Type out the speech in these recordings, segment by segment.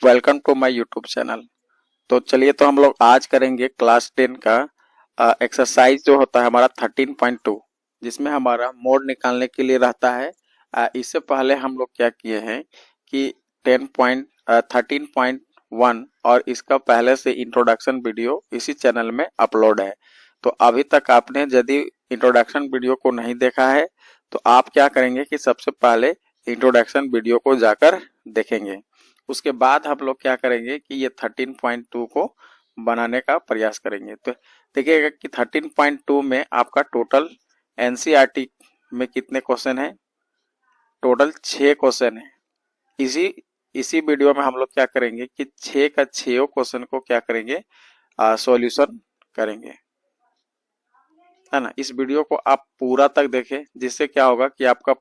Welcome to my YouTube channel. तो चलिए, तो हम लोग आज करेंगे क्लास 10 का एक्सरसाइज जो होता है हमारा 13.2, जिसमें हमारा मोड निकालने के लिए रहता है। इससे पहले हम लोग क्या किए हैं कि 13.1 और इसका पहले से इंट्रोडक्शन वीडियो इसी चैनल में अपलोड है। तो अभी तक आपने यदि इंट्रोडक्शन वीडियो को नहीं देखा है तो आप क्या करेंगे कि सबसे पहले इंट्रोडक्शन वीडियो को जाकर देखेंगे। उसके बाद हम लोग क्या करेंगे कि ये 13.2 को बनाने का प्रयास करेंगे। तो देखिएगा कि 13.2 में आपका टोटल एनसीईआरटी में कितने क्वेश्चन है। टोटल 6 क्वेश्चन है। इसी वीडियो में हम लोग क्या करेंगे कि 6 का 6 क्वेश्चन को क्या करेंगे, सॉल्यूशन करेंगे, है ना। इस वीडियो को आप पूरा तक देखें, जिससे क्या होगा कि आपका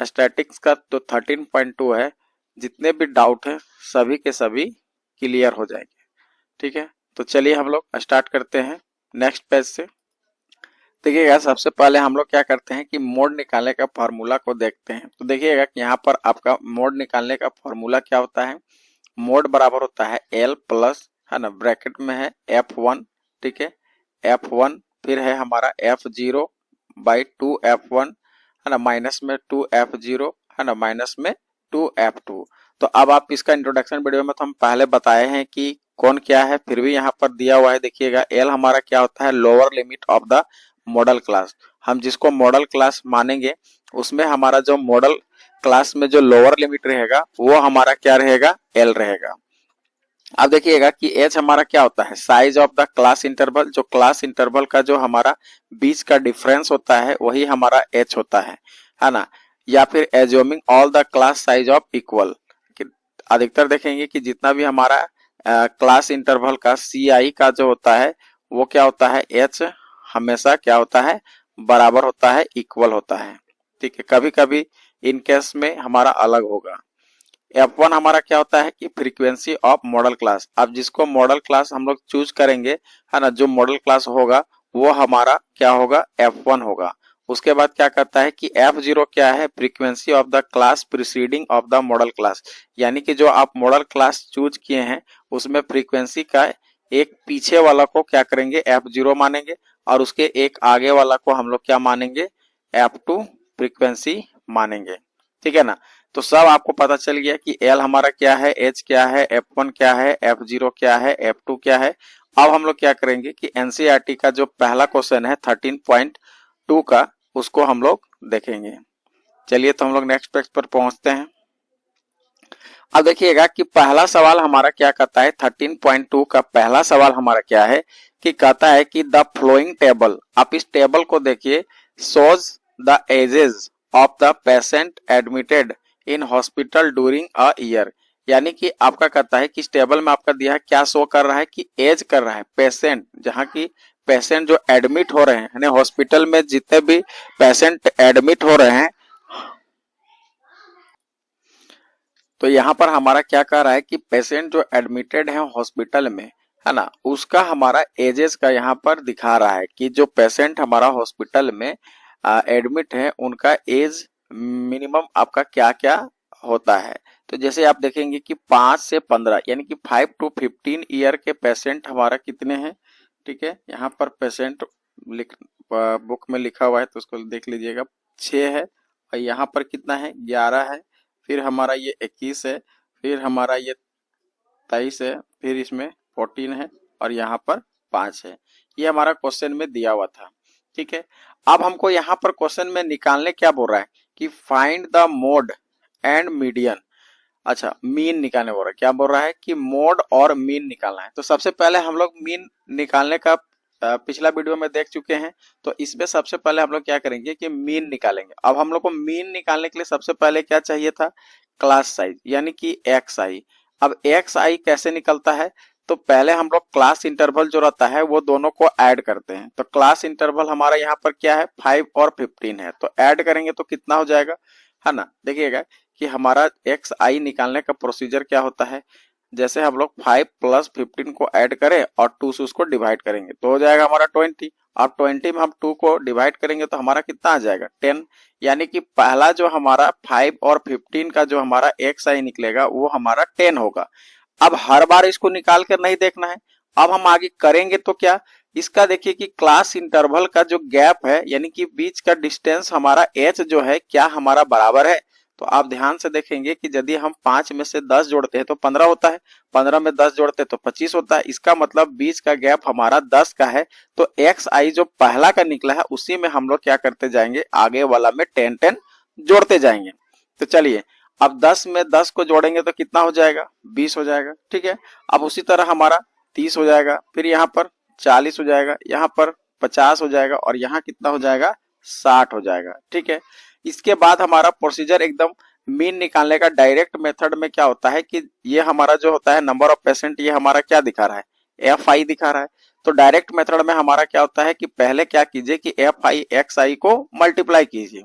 स्टैटिक्स का तो 13.2 है, जितने भी डाउट है सभी के सभी क्लियर हो जाएंगे। ठीक है, तो चलिए हम लोग स्टार्ट करते हैं नेक्स्ट पेज से। देखिएगा, सबसे पहले हम लोग क्या करते हैं कि मोड निकालने का फॉर्मूला को देखते हैं। तो देखिएगा कि यहाँ पर आपका मोड निकालने का फॉर्मूला क्या होता है। मोड बराबर होता है L प्लस, है ना, ब्रैकेट में है F1। ठीक है, F1 फिर है हमारा F0 बाई 2F1, है ना, माइनस में 2F0, है ना, माइनस में 2F2। तो अब आप इसका इंट्रोडक्शन वीडियो में तो हम पहले बताए हैं कि कौन क्या है, फिर भी यहाँ पर दिया हुआ है। देखिएगा, L हमारा क्या होता है, lower limit of the model class. हम जिसको मॉडल क्लास मानेंगे उसमें हमारा जो मॉडल क्लास में जो लोअर लिमिट रहेगा वो हमारा क्या रहेगा, L रहेगा। अब देखिएगा कि एच हमारा क्या होता है, size of the class interval. जो क्लास इंटरवल का जो हमारा बीच का डिफरेंस होता है वही हमारा एच होता है ना। या फिर assuming all the class size of equal. अधिकतर देखेंगे कि जितना भी हमारा क्लास इंटरवल का सी आई का जो होता है वो क्या होता है, एच हमेशा क्या होता है, बराबर होता है, इक्वल होता है। ठीक है, कभी कभी इन केस में हमारा अलग होगा। F1 हमारा क्या होता है कि फ्रीक्वेंसी ऑफ मॉडल क्लास। अब जिसको मॉडल क्लास हम लोग चूज करेंगे, है ना, जो मॉडल क्लास होगा वो हमारा क्या होगा, F1 होगा। उसके बाद क्या करता है कि F0 क्या है, frequency of the class preceding of the model class. यानी कि जो आप मॉडल क्लास चूज किए हैं उसमें फ्रीक्वेंसी का एक पीछे वाला को क्या करेंगे, F0 मानेंगे, और उसके एक आगे वाला को हम लोग क्या मानेंगे, F2 फ्रीक्वेंसी मानेंगे। ठीक है ना। तो सब आपको पता चल गया कि L हमारा क्या है, H क्या है, F1 क्या है, F0 क्या है, F2 क्या है। अब हम लोग क्या करेंगे कि एनसीईआरटी का जो पहला क्वेश्चन है 13.2 का, उसको हम लोग देखेंगे। चलिए, तो हम लोग नेक्स्ट पेज पर पहुंचते हैं। अब देखिएगा कि पहला सवाल हमारा क्या कहता है, 13.2 का पहला सवाल हमारा क्या है कि कहता है कि द फ्लोइंग टेबल, आप इस टेबल को देखिए, shows the ages of the patient admitted in hospital during a year. यानी कि आपका कहता है कि इस टेबल में आपका दिया है, क्या शो कर रहा है कि एज कर रहा है पेशेंट, जहां की पेशेंट जो एडमिट हो रहे हैं हॉस्पिटल में, जितने भी पेशेंट एडमिट हो रहे हैं, तो यहाँ पर हमारा क्या कह रहा है कि पेशेंट जो एडमिटेड है हॉस्पिटल में, है ना, उसका हमारा एजेस का यहाँ पर दिखा रहा है कि जो पेशेंट हमारा हॉस्पिटल में एडमिट है उनका एज मिनिमम आपका क्या क्या होता है। तो जैसे आप देखेंगे कि 5 से 15 यानी कि 5 to 15 ईयर के पेशेंट हमारा कितने हैं। ठीक है, यहाँ पर पेशेंट बुक में लिखा हुआ है तो उसको देख लीजिएगा, 6 है, और यहाँ पर कितना है, 11 है, फिर हमारा ये 21 है, फिर हमारा ये 23 है, फिर इसमें 14 है, और यहाँ पर 5 है। ये हमारा क्वेश्चन में दिया हुआ था। ठीक है, अब हमको यहाँ पर क्वेश्चन में निकालने क्या बोल रहा है कि find the mode and median. अच्छा, मीन निकालने बोल रहा है, क्या बोल रहा है कि मोड और मीन निकालना है। तो सबसे पहले हम लोग मीन निकालने का पिछला वीडियो में देख चुके हैं, तो इसमें सबसे पहले हम लोग क्या करेंगे कि मीन निकालेंगे। अब हम लोग को मीन निकालने के लिए सबसे पहले क्या चाहिए था, क्लास साइज, यानी कि एक्स आई। अब एक्स आई कैसे निकलता है, तो पहले हम लोग क्लास इंटरवल जो रहता है वो दोनों को ऐड करते हैं। तो क्लास इंटरवल हमारा यहाँ पर क्या है, 5 और 15 है, तो ऐड करेंगे तो कितना हो जाएगा, है ना। देखिएगा कि हमारा एक्स आई निकालने का प्रोसीजर क्या होता है, जैसे हम लोग 5 प्लस 15 को ऐड करें और 2 से उसको डिवाइड करेंगे तो हो जाएगा हमारा 20। अब 20 में हम 2 को डिवाइड करेंगे तो हमारा कितना आ जाएगा, 10। यानी कि पहला जो हमारा 5 और 15 का जो हमारा एक्स आई निकलेगा वो हमारा 10 होगा। अब हर बार इसको निकाल कर नहीं देखना है, अब हम आगे करेंगे तो क्या, इसका देखिए कि क्लास इंटरवल का जो गैप है यानी कि बीच का डिस्टेंस हमारा h जो है क्या हमारा बराबर है। तो आप ध्यान से देखेंगे कि यदि हम 5 में से 10 जोड़ते हैं तो 15 होता है, 15 में 10 जोड़ते हैं तो 25 होता है, इसका मतलब बीच का गैप हमारा 10 का है। तो एक्स आई जो पहला का निकला है उसी में हम लोग क्या करते जाएंगे, आगे वाला में 10 10 जोड़ते जाएंगे। तो चलिए अब 10 में 10 को जोड़ेंगे तो कितना हो जाएगा, 20 हो जाएगा, ठीक है। अब उसी तरह हमारा 30 हो जाएगा, फिर यहाँ पर 40 हो जाएगा, यहाँ पर 50 हो जाएगा और यहाँ कितना हो जाएगा, 60 हो जाएगा, ठीक है। इसके बाद हमारा प्रोसीजर एकदम मीन निकालने का डायरेक्ट मेथड में क्या होता है कि ये हमारा जो होता है नंबर ऑफ पेशेंट, ये हमारा क्या दिखा रहा है, एफ आई दिखा रहा है। तो डायरेक्ट मेथड में हमारा क्या होता है कि पहले क्या कीजिए कि एफ आई एक्स आई को मल्टीप्लाई कीजिए।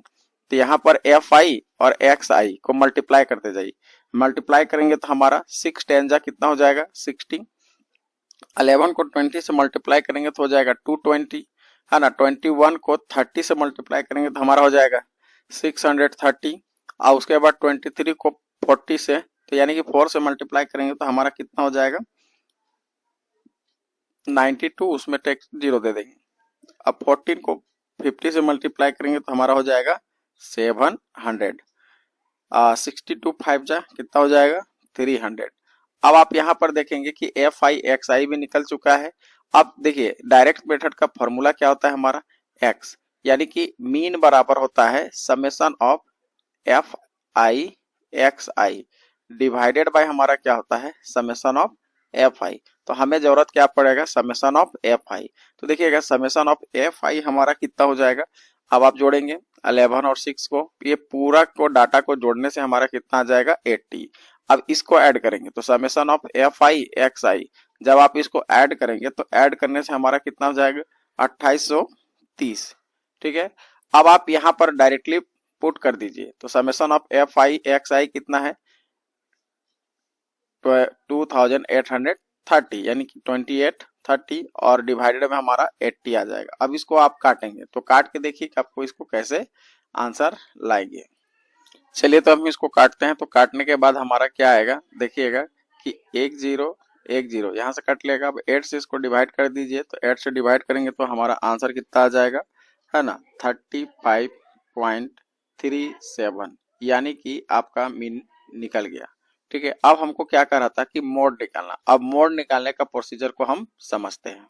तो यहाँ पर एफ आई और एक्स आई को मल्टीप्लाई करते जाइए, मल्टीप्लाई करेंगे तो हमारा 6 10 जा कितना हो जाएगा 60, 11 को 20 से मल्टीप्लाई करेंगे तो हो जाएगा 220, है ना। 21 को 30 से मल्टीप्लाई करेंगे तो हमारा हो जाएगा 630, और उसके बाद 23 को 40 से, तो यानी कि 4 से मल्टीप्लाई करेंगे तो हमारा कितना हो जाएगा 92, उसमें टेक्स्ट 0 दे देंगे। अब 14 को 50 से मल्टीप्लाई करेंगे तो हमारा हो जाएगा 700, 62 5 जा कितना हो जाएगा 300। अब आप यहाँ पर देखेंगे कि एफ आई एक्स आई भी निकल चुका है। अब देखिए डायरेक्ट मेथड का फॉर्मूला क्या होता है हमारा, एक्स यानी कि मीन बराबर होता है summation of F I X I divided bye हमारा क्या होता है समेशन ऑफ एफ आई। तो हमें जरूरत क्या पड़ेगा, समेशन ऑफ एफ आई। तो देखिएगा समेशन ऑफ एफ आई हमारा कितना हो जाएगा, अब आप जोड़ेंगे 11 और 6 को, ये पूरा को डाटा को जोड़ने से हमारा कितना आ जाएगा 80। अब इसको ऐड करेंगे तो summation of F I X I, जब आप इसको ऐड करेंगे तो ऐड करने से हमारा कितना हो जाएगा 2830, ठीक है। अब आप यहाँ पर डायरेक्टली पुट कर दीजिए, तो summation of F I X I कितना है 2830, यानी कि 2830 और डिवाइडेड में हमारा 80 आ जाएगा। अब इसको आप काटेंगे तो काट के देखिए कि आपको इसको कैसे आंसर लाएंगे। चलिए तो हम इसको काटते हैं, तो काटने के बाद हमारा क्या आएगा देखिएगा कि 1010 यहाँ से कट लेगा। अब 8 से इसको डिवाइड कर दीजिए, तो 8 से डिवाइड करेंगे तो हमारा आंसर कितना आ जाएगा, है ना 35.37, यानी कि आपका मीन निकल गया, ठीक है। अब हमको क्या कर रहा था कि मोड निकालना। अब मोड निकालने का प्रोसीजर को हम समझते हैं।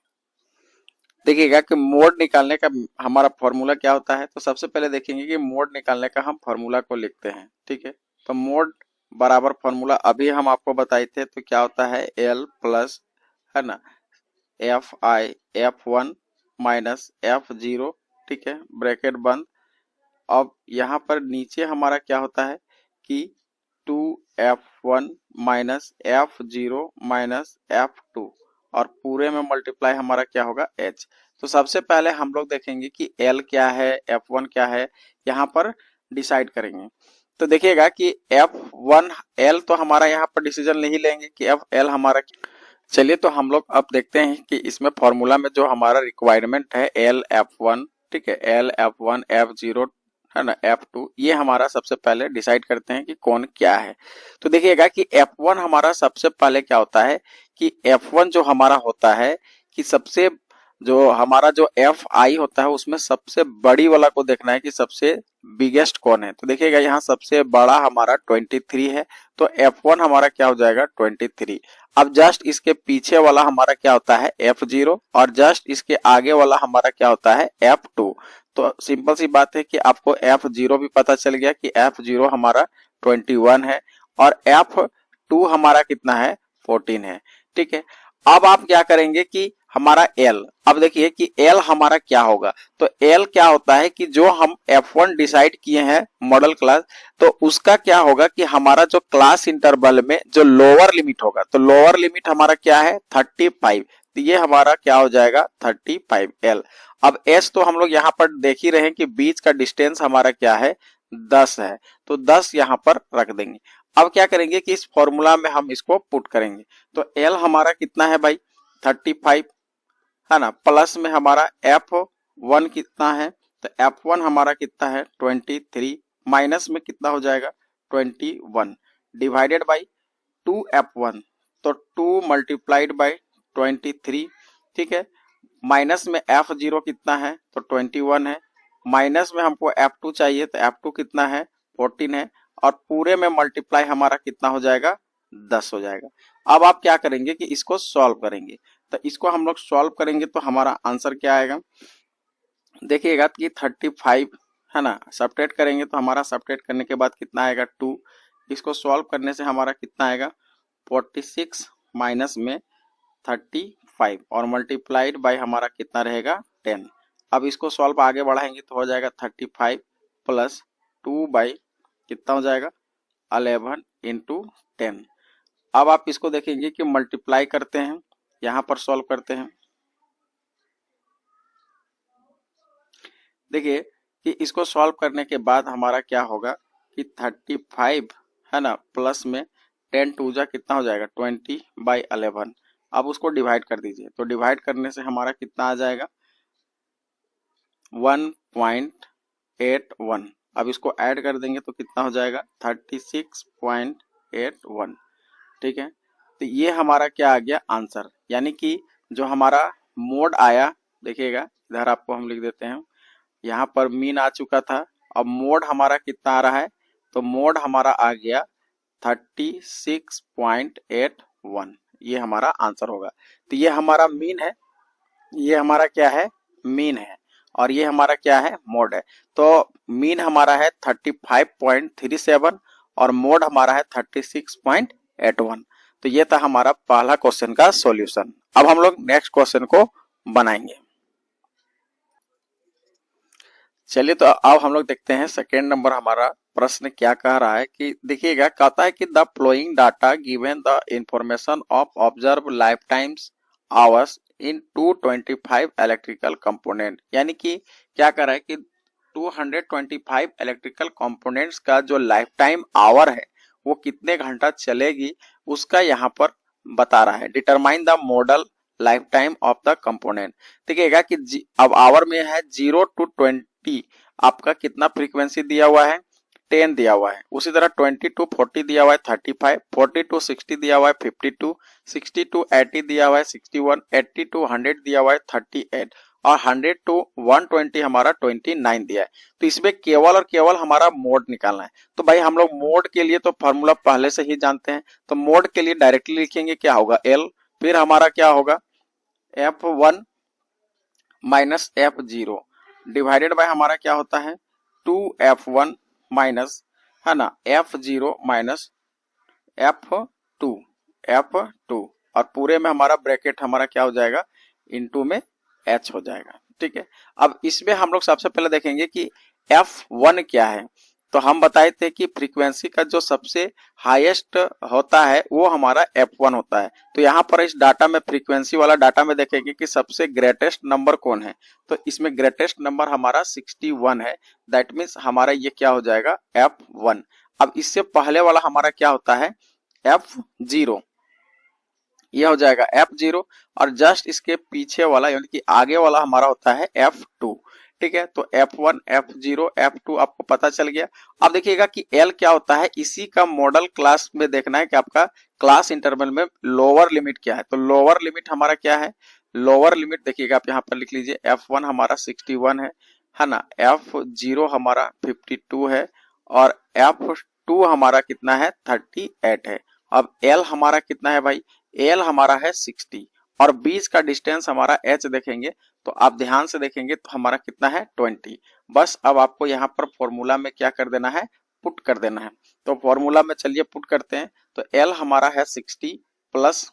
देखिएगा कि मोड निकालने का हमारा फॉर्मूला क्या होता है। तो सबसे पहले देखेंगे कि मोड निकालने का हम फॉर्मूला को लिखते हैं, ठीक है। तो मोड बराबर फॉर्मूला अभी हम आपको बताए थे, तो क्या होता है एल प्लस, है ना, F I F one minus F zero, ठीक है, ब्रैकेट बंद। अब यहाँ पर नीचे हमारा क्या होता है कि 2f1 minus f0 minus f2, और पूरे में मल्टीप्लाई हमारा क्या होगा h। तो सबसे पहले हम लोग देखेंगे कि l क्या है, f1 क्या है, यहाँ पर डिसाइड करेंगे। तो देखिएगा कि f1 l तो हमारा यहाँ पर डिसीजन नहीं लेंगे कि l हमारा। चलिए तो हम लोग अब देखते हैं कि इसमें फॉर्मूला में जो हमारा रिक्वायरमेंट है l f1, ठीक है, l f1 f0, है ना, F2, ये हमारा सबसे पहले डिसाइड करते हैं कि कौन क्या है। तो देखिएगा कि F1 हमारा सबसे पहले क्या होता है कि F1 जो हमारा होता है कि सबसे जो हमारा जो Fi होता है उसमें सबसे बड़ी वाला को देखना है कि सबसे बिगेस्ट कौन है। तो देखिएगा यहाँ सबसे बड़ा हमारा 23 है, तो F1 हमारा क्या हो जाएगा 23। अब जस्ट इसके पीछे वाला हमारा क्या होता है F0, और जस्ट इसके आगे वाला हमारा क्या होता है F2। तो सिंपल सी बात है कि आपको F0 भी पता चल गया कि F0 हमारा 21 है और F2 हमारा कितना है 14 है, ठीक है। अब आप क्या करेंगे कि हमारा L, अब देखिए कि L हमारा क्या होगा। तो L क्या होता है कि जो हम F1 डिसाइड किए हैं मॉडल क्लास, तो उसका क्या होगा कि हमारा जो क्लास इंटरवल में जो लोअर लिमिट होगा, तो लोअर लिमिट हमारा क्या है 35, तो ये हमारा क्या हो जाएगा 35L। अब S तो हम लोग यहाँ पर देख ही रहे हैं कि बीच का डिस्टेंस हमारा क्या है 10 है, तो 10 यहाँ पर रख देंगे। अब क्या करेंगे कि इस फॉर्मूला में हम इसको पुट करेंगे। तो L हमारा कितना है भाई 35, है ना, प्लस में हमारा F1 कितना है, तो F1 हमारा कितना है 23, माइनस में कितना हो जाएगा 21, डिवाइडेड बाई 2F1, तो 2 मल्टीप्लाइड बाई 23, ठीक है। माइनस में F0 कितना है, तो 21 है। माइनस में हमको F2 चाहिए, तो F2 कितना है, 14 है। और पूरे में मल्टीप्लाई हमारा कितना हो जाएगा, 10 हो जाएगा। अब आप क्या करेंगे कि इसको सॉल्व करेंगे। तो इसको हम लोग सॉल्व करेंगे तो हमारा आंसर क्या आएगा, देखिएगा कि 35 है ना, सब्ट्रैक्ट करेंगे तो हमारा सब्ट्रैक्ट करने के बाद कितना आएगा, 2। इसको सॉल्व करने से हमारा कितना आएगा, 46 माइनस में 35 और मल्टीप्लाइड बाय हमारा कितना रहेगा, 10। अब इसको सॉल्व आगे बढ़ाएंगे तो हो जाएगा 35 प्लस 2 बाई कितना हो जाएगा, 11 इंटू 10। अब आप इसको देखेंगे कि मल्टीप्लाई करते हैं, यहां पर सॉल्व करते हैं। देखिए कि इसको सॉल्व करने के बाद हमारा क्या होगा कि 35 है ना, प्लस में 10 टू जा कितना हो जाएगा, 20 बाई 11। अब उसको डिवाइड कर दीजिए, तो डिवाइड करने से हमारा कितना आ जाएगा, 1.81। अब इसको ऐड कर देंगे तो कितना हो जाएगा, 36.81, ठीक है। तो ये हमारा क्या आ गया, आंसर। यानी कि जो हमारा मोड आया, देखिएगा इधर आपको हम लिख देते हैं, यहाँ पर मीन आ चुका था। अब मोड हमारा कितना आ रहा है, तो मोड हमारा आ गया 36.81, ये हमारा आंसर होगा। तो ये हमारा मीन है, ये हमारा क्या है, मीन है, और ये हमारा क्या है, मोड है। तो मीन हमारा है 35.37 और मोड हमारा है 36.81। तो ये था हमारा पहला क्वेश्चन का सॉल्यूशन। अब हम लोग नेक्स्ट क्वेश्चन को बनाएंगे। चलिए तो अब हम लोग देखते हैं सेकेंड नंबर हमारा प्रश्न क्या कह रहा है कि देखिएगा, कहता है कि the flowing data given the information of observe life times hours in 225 electrical component. यानी कि क्या कर रहा है कि 225 इलेक्ट्रिकल कंपोनेंट्स का जो लाइफ टाइम आवर है वो कितने घंटा चलेगी उसका यहाँ पर बता रहा है। Determine the model life time of the component. देखिएगा कि अब आवर में है 0 to 20, आपका कितना फ्रीक्वेंसी दिया हुआ है, 10 दिया हुआ है। उसी तरह 20 to 40 दिया हुआ है 35, 40 to 60 दिया हुआ है 52, 60 to 80 दिया हुआ है 61, 80 to 100 दिया हुआ है 38 और 100 to 120 हमारा 29 दिया है। तो इसमें केवल और केवल हमारा मोड निकालना है। तो भाई हम लोग मोड के लिए तो फॉर्मूला पहले से ही जानते हैं, तो मोड के लिए डायरेक्टली लिखेंगे, क्या होगा, L, फिर हमारा क्या होगा, F1 minus F0 divided by हमारा क्या होता है, 2F1 माइनस है ना F0 माइनस F2 और पूरे में हमारा ब्रैकेट हमारा क्या हो जाएगा, इनटू में H हो जाएगा, ठीक है। अब इसमें हम लोग सबसे पहले देखेंगे कि F1 क्या है। तो हम बताए थे कि फ्रीक्वेंसी का जो सबसे हाईएस्ट होता है वो हमारा F1 होता है। तो यहाँ पर इस डाटा में, फ्रीक्वेंसी वाला डाटा में देखेंगे कि सबसे ग्रेटेस्ट नंबर कौन है। तो इसमें ग्रेटेस्ट नंबर हमारा 61 है। दैट मीन्स हमारा ये क्या हो जाएगा, F1। अब इससे पहले वाला हमारा क्या होता है, F0, ये हो जाएगा F0 और जस्ट इसके पीछे वाला यानी कि आगे वाला हमारा होता है F2, ठीक है। तो F1, F0, F2 आपको पता चल गया। अब देखिएगा कि L क्या होता है, इसी का मॉडल क्लास में देखना है कि आपका क्लास इंटरवल में लोअर लिमिट क्या है। तो लोअर लिमिट हमारा क्या है, लोअर लिमिट देखिएगा आप यहाँ पर लिख लीजिए, F1 हमारा 61 है ना, F0 हमारा 52 है और F2 हमारा कितना है, 38 है। अब L हमारा कितना है भाई, L हमारा है 60 और बीच का डिस्टेंस हमारा H देखेंगे तो आप ध्यान से देखेंगे तो हमारा कितना है, 20। बस अब आपको यहाँ पर फॉर्मूला में क्या कर देना है, पुट कर देना है। तो फॉर्मूला में चलिए पुट करते हैं। तो L हमारा है 60 प्लस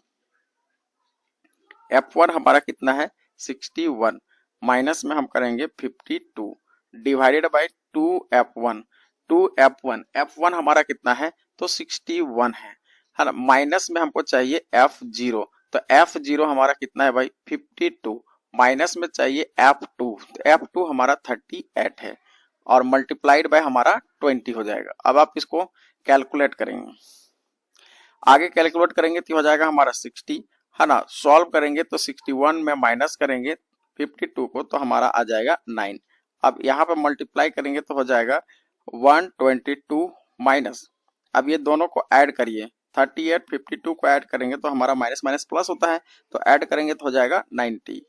F1 हमारा कितना है, 61 माइनस में हम करेंगे 52 divided by 2F1। 2F1, F1 हमारा कितना है, तो 61 है ना, माइनस में हमको चाहिए F0। तो F0 हमारा कितना है भाई, 52 माइनस में चाहिए F2। तो F2 हमारा 38 है और मल्टीप्लाइड बाय हमारा 20 हो जाएगा। अब आप इसको कैलकुलेट करेंगे, आगे कैलकुलेट करेंगे तो हो जाएगा हमारा 60 है ना। सॉल्व करेंगे तो 61 में माइनस करेंगे 52 को तो हमारा आ जाएगा 9। अब यहाँ पे मल्टीप्लाई करेंगे तो हो जाएगा 122 माइनस, अब ये दोनों को ऐड करिए 38 52 को ऐड करेंगे तो हमारा माइनस माइनस प्लस होता है, तो ऐड करेंगे तो हो जाएगा 90।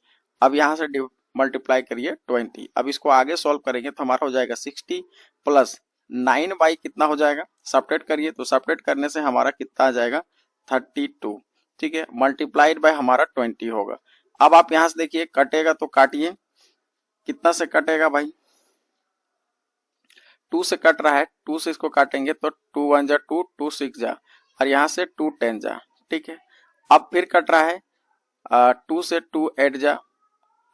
अब यहाँ से मल्टीप्लाई करिए 20। अब इसको आगे सॉल्व करेंगे तो हमारा हो जाएगा 60 प्लस 9 बाई कितना हो जाएगा, सब्ट्रैक्ट करिए तो सब्ट्रैक्ट करने से हमारा कितना आ जाएगा 32। ठीक है, मल्टीप्लाइड बाय हमारा 20 होगा। अब आप यहां से देखिए कटेगा तो काटिए, कितना से कटेगा भाई, 2 से कट रहा है, 2 से इसको काटेंगे तो 2 1 जा 2, 2 6 जा, और यहाँ से 2 10 जा। ठीक है, अब फिर कट रहा है 2 से 2 8 जा,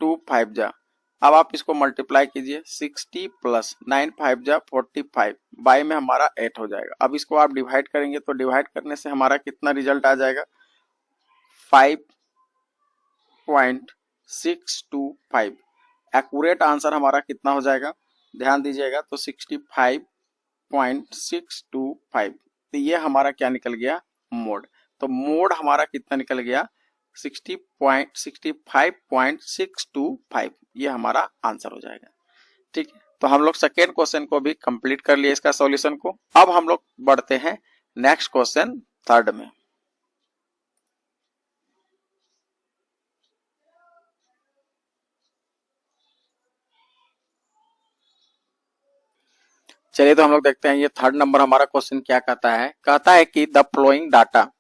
2 5 जा। अब आप इसको मल्टीप्लाई कीजिए, 60 प्लस 9 5 जा 45, बाई में हमारा 8 हो जाएगा। अब इसको आप डिवाइड करेंगे तो डिवाइड करने से हमारा कितना रिजल्ट आ जाएगा, 5.625। एक्यूरेट आंसर हमारा कितना हो जाएगा, ध्यान दीजिएगा, तो 65.625। तो ये हमारा क्या निकल गया, मोड। तो मोड हमारा कितना निकल गया, 65.625। ये हमारा आंसर हो जाएगा। ठीक है, तो हम लोग सेकेंड क्वेश्चन को भी कंप्लीट कर लिए इसका सॉल्यूशन को। अब हम लोग बढ़ते हैं नेक्स्ट क्वेश्चन थर्ड में। चलिए तो हम लोग देखते हैं ये थर्ड नंबर हमारा क्वेश्चन क्या कहता है। कहता है कि द फ्लोइंग डाटा,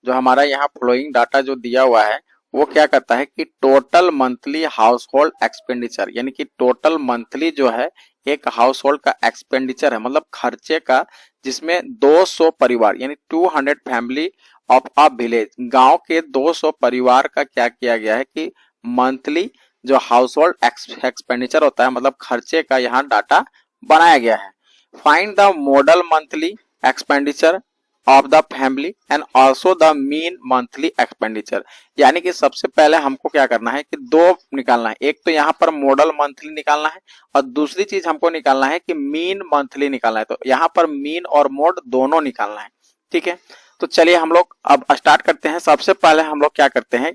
जो हमारा यहाँ फ्लोइंग डाटा जो दिया हुआ है वो क्या कहता है कि total monthly house hold expenditure, यानी कि टोटल मंथली जो है एक हाउस होल्ड का एक्सपेंडिचर है, मतलब खर्चे का, जिसमें 200 परिवार यानी 200 फैमिली ऑफ अ विलेज, गांव के 200 परिवार का क्या किया गया है कि मंथली जो हाउस होल्ड एक्सपेंडिचर होता है, मतलब खर्चे का यहाँ डाटा बनाया गया है। Find the model monthly expenditure of the family and also the mean monthly expenditure. यानी कि सबसे पहले हमको क्या करना है कि दो निकालना है, एक तो यहाँ पर मॉडल मंथली निकालना है और दूसरी चीज हमको निकालना है कि मीन मंथली निकालना है। तो यहाँ पर मीन और मोड दोनों निकालना है। ठीक है, तो चलिए हम लोग अब स्टार्ट करते हैं। सबसे पहले हम लोग क्या करते हैं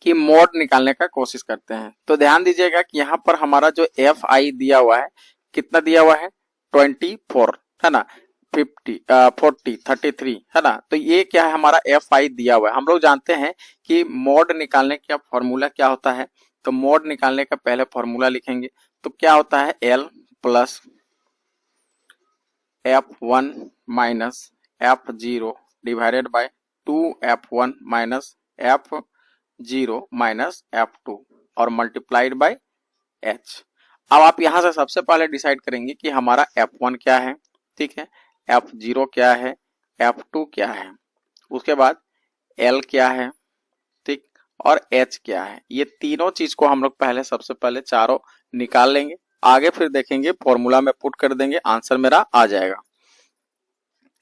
कि मोड निकालने का कोशिश करते हैं। तो ध्यान दीजिएगा कि यहाँ पर हमारा जो एफ आई दिया हुआ है, कितना दिया हुआ है, 24 है ना, 50 40 33 है ना। तो ये क्या है, हमारा एफ आई दिया हुआ है। हम लोग जानते हैं कि मोड निकालने का फॉर्मूला क्या होता है। तो मोड निकालने का पहले फॉर्मूला लिखेंगे तो क्या होता है, L plus F1 minus F0 divided by 2F1 minus F0 minus F2 और मल्टीप्लाइड बाय H। अब आप यहां से सबसे पहले डिसाइड करेंगे कि हमारा F1 क्या है, ठीक है, F0 क्या है, F2 क्या है, उसके बाद L क्या है, ठीक, और H क्या है। ये तीनों चीज को हम लोग पहले सबसे पहले चारों निकाल लेंगे, आगे फिर देखेंगे फॉर्मूला में पुट कर देंगे, आंसर मेरा आ जाएगा।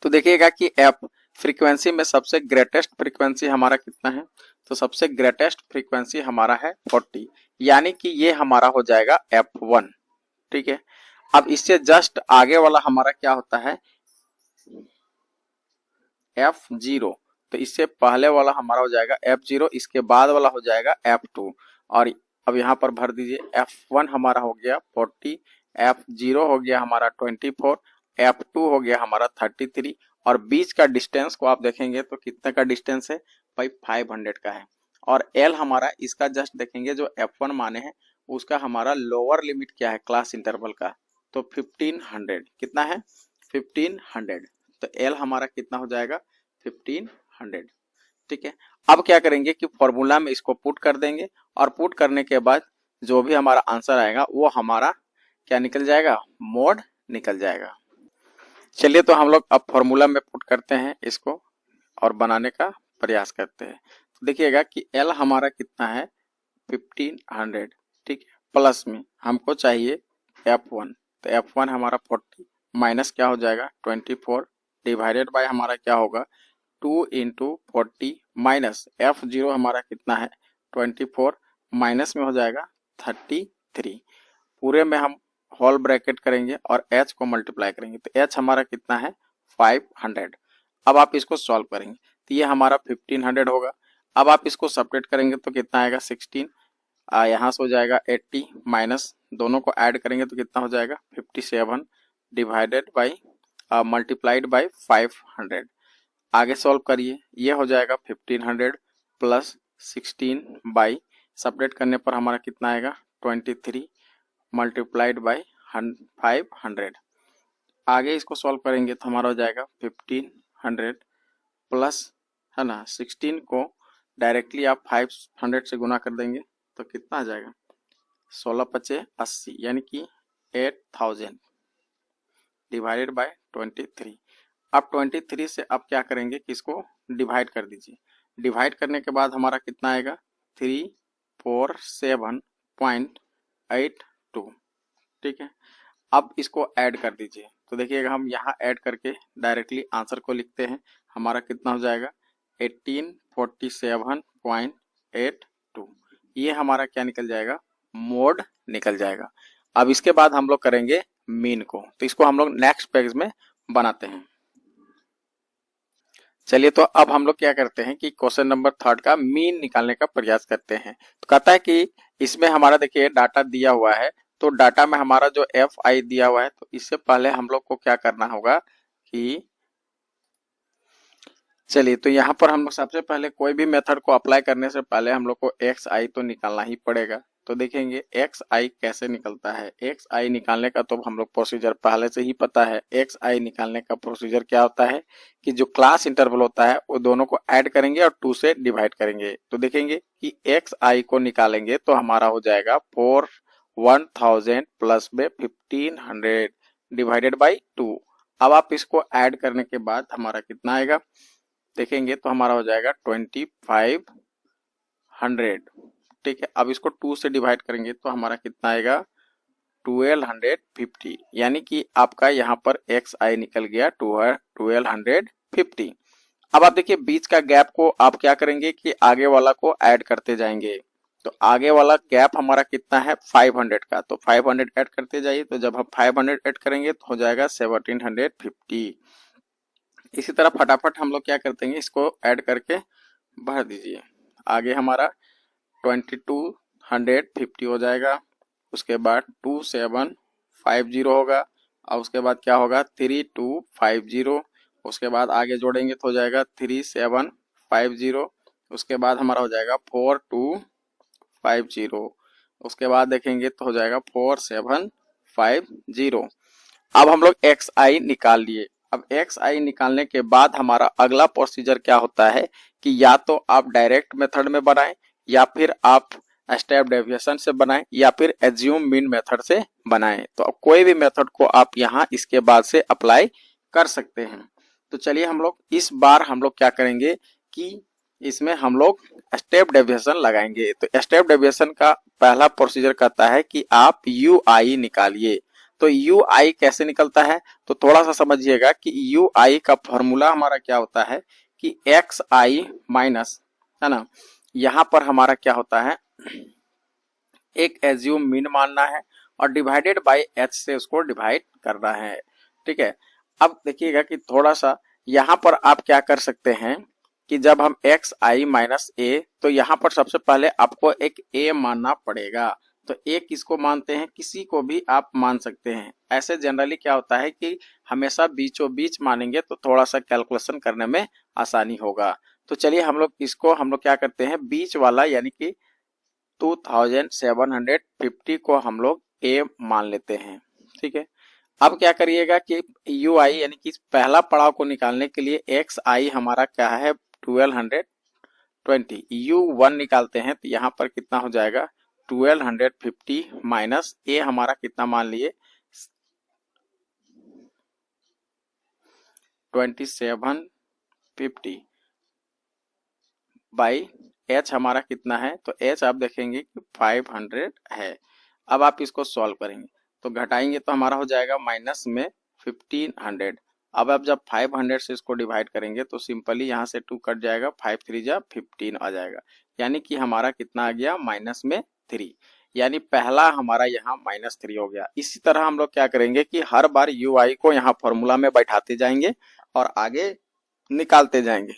तो देखिएगा कि F फ्रीक्वेंसी में सबसे ग्रेटेस्ट फ्रीक्वेंसी हमारा कितना है, तो सबसे ग्रेटेस्ट फ्रीक्वेंसी हमारा है 40, यानी कि ये हमारा हो जाएगा F1। ठीक है, अब इससे जस्ट आगे वाला हमारा क्या होता है, F0। तो इससे पहले वाला हमारा हो जाएगा F0, इसके बाद वाला हो जाएगा F2। और अब यहाँ पर भर दीजिए, F1 हमारा हो गया 40, F0 हो गया हमारा 24, F2 हो गया हमारा 33, और बीच का डिस्टेंस को आप देखेंगे तो कितने का डिस्टेंस है भाई, 500 का है। और L हमारा, इसका जस्ट देखेंगे जो F1 माने हैं उसका हमारा लोअर लिमिट क्या है क्लास इंटरवल का, तो 1500, कितना है 1500। तो L हमारा कितना हो जाएगा 1500। ठीक है, अब क्या करेंगे कि फॉर्मूला में इसको पुट कर देंगे और पुट करने के बाद जो भी हमारा आंसर आएगा वो हमारा क्या निकल जाएगा, मोड निकल जाएगा। चलिए तो हम लोग अब फॉर्मूला में पुट करते हैं इसको और बनाने का प्रयास करते हैं। तो देखिएगा कि L हमारा कितना है 1500, ठीक है, प्लस में हमको चाहिए F1, तो F1 हमारा 40 माइनस क्या हो जाएगा 24 डिवाइडेड बाय हमारा क्या होगा 2 इंटू 40 माइनस F0 हमारा कितना है 24 माइनस में हो जाएगा 33, पूरे में हम होल ब्रैकेट करेंगे और H को मल्टीप्लाई करेंगे तो H हमारा कितना है 500। अब आप इसको सॉल्व करेंगे तो ये हमारा 1500 होगा। अब आप इसको सब्ट्रैक्ट करेंगे तो कितना आएगा 16, यहाँ से हो जाएगा 80 माइनस दोनों को ऐड करेंगे तो कितना हो जाएगा 57 डिवाइडेड बाई मल्टीप्लाइड बाई 500। आगे सॉल्व करिए, ये हो जाएगा 1500 प्लस 16 बाई, सेपरेट करने पर हमारा कितना आएगा 23 मल्टीप्लाइड बाई 500। आगे इसको सॉल्व करेंगे तो हमारा हो जाएगा 1500 प्लस, है ना, 16 को डायरेक्टली आप 500 से गुना कर देंगे तो कितना आ जाएगा 16 पचे 80, यानी कि 8000 डिवाइडेड बाय 23। अब 23 से आप क्या करेंगे कि इसको डिवाइड कर दीजिए। डिवाइड करने के बाद हमारा कितना आएगा 347.82। ठीक है, अब इसको ऐड कर दीजिए। तो देखिएगा हम यहाँ ऐड करके डायरेक्टली आंसर को लिखते हैं। हमारा कितना हो जाएगा 1847.82। ये हमारा क्या निकल जाएगा, मोड निकल जाएगा। अब इसके बाद हम लोग करेंगे मीन को, तो इसको हम लोग नेक्स्ट पेज में बनाते हैं। चलिए, तो अब हम लोग क्या करते हैं कि क्वेश्चन नंबर 3 का मीन निकालने का प्रयास करते हैं। तो कहता है कि इसमें हमारा देखिए डाटा दिया हुआ है, तो डाटा में हमारा जो एफ आई दिया हुआ है, तो इससे पहले हम लोग को क्या करना होगा कि चलिए, तो यहाँ पर हम लोग सबसे पहले कोई भी मेथड को अप्लाई करने से पहले हम लोग को एक्स आई तो निकालना ही पड़ेगा। तो देखेंगे एक्स आई कैसे निकलता है। एक्स आई निकालने का तो हम लोग प्रोसीजर पहले से ही पता है। एक्स आई निकालने का प्रोसीजर क्या होता है कि जो क्लास इंटरवल होता है वो दोनों को ऐड करेंगे और 2 से डिवाइड करेंगे। तो देखेंगे कि एक्स आई को निकालेंगे तो हमारा हो जाएगा 1000 प्लस में 1500 डिवाइडेड बाई 2। अब आप इसको ऐड करने के बाद हमारा कितना आएगा देखेंगे तो हमारा हो जाएगा 2500। ठीक है, अब इसको 2 से डिवाइड करेंगे तो हमारा कितना आएगा 1250, यानी कि आपका यहाँ पर एक्स आई निकल गया 1250। अब आप देखिए बीच का गैप को आप क्या करेंगे कि आगे वाला को ऐड करते जाएंगे। तो आगे वाला गैप हमारा कितना है 500 का, तो 500 ऐड करते जाइए। तो जब हम 500 ऐड करेंगे तो हो जाएगा 1750। इसी तरह फटाफट हम लोग क्या करते हैं इसको ऐड करके भर दीजिए। आगे हमारा 2250 हो जाएगा, उसके बाद 2750 होगा, और उसके बाद क्या होगा 3250, उसके बाद आगे जोड़ेंगे तो हो जाएगा 3750, उसके बाद हमारा हो जाएगा 4250, उसके बाद देखेंगे तो हो जाएगा 4750। अब हम लोग एक्स आई निकाल लिए। अब एक्स आई निकालने के बाद हमारा अगला प्रोसीजर क्या होता है कि या तो आप डायरेक्ट मेथड में बनाएं, या फिर आप स्टेप डेविएशन से बनाएं, या फिर एज्यूम मीन मेथड से बनाएं। तो अब कोई भी मेथड को आप यहाँ इसके बाद से अप्लाई कर सकते हैं। तो चलिए हम लोग इस बार हम लोग क्या करेंगे कि इसमें हम लोग स्टेप डेविएशन लगाएंगे। तो स्टेप डेविएशन का पहला प्रोसीजर कहता है कि आप यू आई निकालिए। तो यू आई कैसे निकलता है तो थोड़ा सा समझिएगा कि यू आई का फॉर्मूला हमारा क्या होता है कि एक्स आई माइनस, है ना, यहाँ पर हमारा क्या होता है एक एज्यूम मीन मानना है और डिवाइडेड बाय एच से उसको डिवाइड करना है। ठीक है, अब देखिएगा कि थोड़ा सा यहाँ पर आप क्या कर सकते हैं कि जब हम एक्स आई माइनस ए, तो यहाँ पर सबसे पहले आपको एक ए मानना पड़ेगा। तो ए किसको मानते हैं, किसी को भी आप मान सकते हैं। ऐसे जनरली क्या होता है कि हमेशा बीचों बीच मानेंगे तो थोड़ा सा कैलकुलेशन करने में आसानी होगा। तो चलिए हम लोग इसको हम लोग क्या करते हैं बीच वाला यानी कि 2750 को हम लोग ए मान लेते हैं। ठीक है, अब क्या करिएगा कि यू आई यानी कि पहला पड़ाव को निकालने के लिए एक्स आई हमारा क्या है 1220, यू वन निकालते हैं तो यहाँ पर कितना हो जाएगा 1250 माइनस ए हमारा कितना मान लिए 2750 बाई एच हमारा कितना है, तो एच आप देखेंगे कि 500 है। अब आप इसको सॉल्व करेंगे तो घटाएंगे तो हमारा हो जाएगा माइनस में 1500। अब आप जब 500 से इसको डिवाइड करेंगे तो सिंपली यहाँ से 2 कट जाएगा, 5 3 जा 15 आ जाएगा, यानी कि हमारा कितना आ गया माइनस में 3, यानी पहला हमारा यहाँ -3 हो गया। इसी तरह हम लोग क्या करेंगे कि हर बार यू आई को यहाँ फॉर्मूला में बैठाते जाएंगे और आगे निकालते जाएंगे।